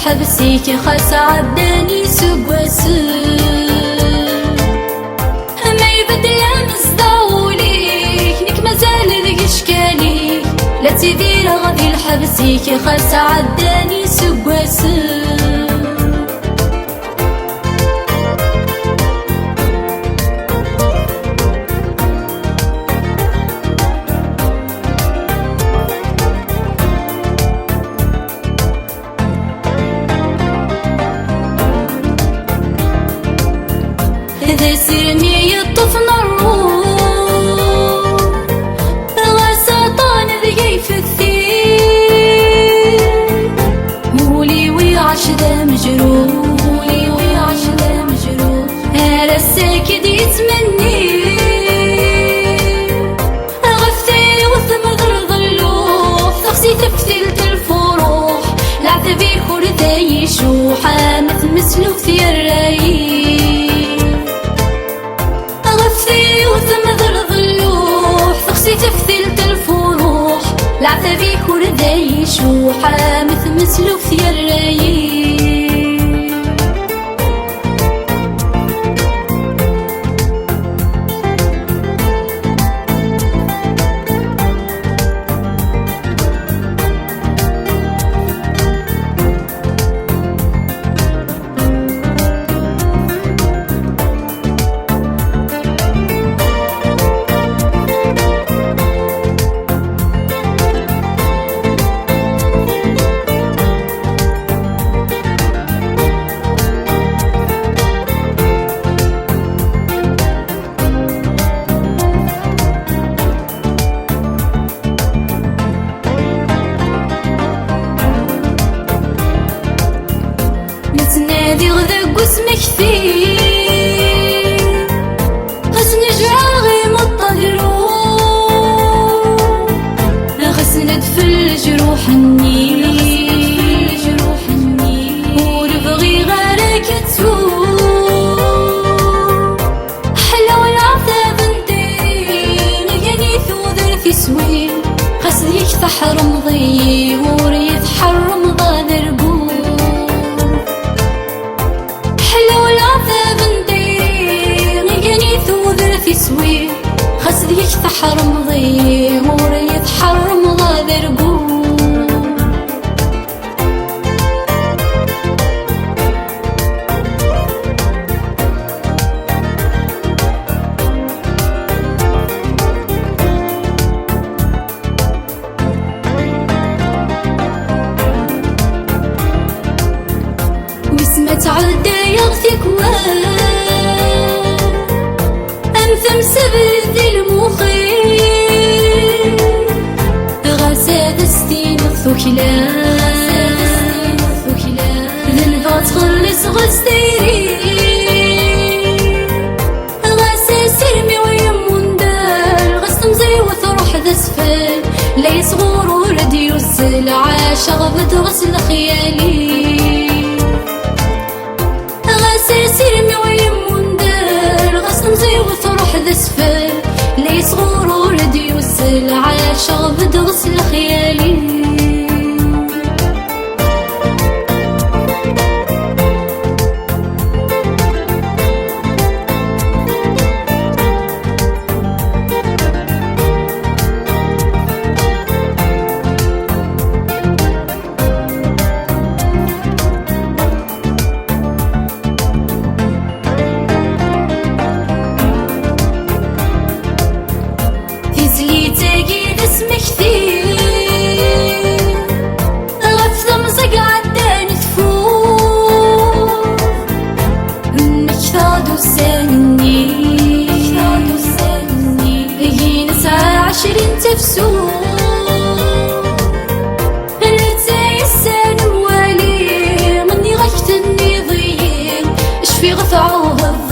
الحبسيك خاص عداني سبوسن ما يبدل مصداوليك نيك مازال ذيك اشكالي لا تدير غادي الحبسيك خاص عداني سبوسن إذا سيرني يطفن الروح الغسطان ذي في الثير مولي ويعش ذا مجروح مولي ويعش ذا مجروح هذا الساكت يتمني غفتي وثمد الظلوح تغسي تفتلت الفروح العذبي كل ذا يشوح مثل مسلو في الرايق تفتلت الفروح العتبي كل ذا يشوح مثل مسلوف في الرايق نتنادي غذاك واسمك فيه غاس نرجع غي مطهروح غاس ندفل الجروح ونبغي غيرك تفوق حلو العذاب ندير يعني ثوذر في سوين غاس ليك تحرم ضي وريت حرم ضاد ربوع سوي خاص ذيك تحرم ضي وريت حرم ضاد ربوع وسمت عدا يغثك ثم سبت ذي المخير غاساد ستين الثكلان ذنبغ تخلص غستيري غاسا سيرمي ويمون دار غاس تمزي وتروح ذا سفل لا يصغر ولد يوصل عاش غبد غسل خيالي غاسا سيرمي ويمون دار غاس تمزي وتروح ذا سفل لي صغور ولد يوصل عاش غبد غسل خيالي اسمك كثير غف مزق عداني تفوق مكثاد وساني هي نسعى 20 تفسوق نتاي السان موالي مني غكتني ضيين اش في غثعوها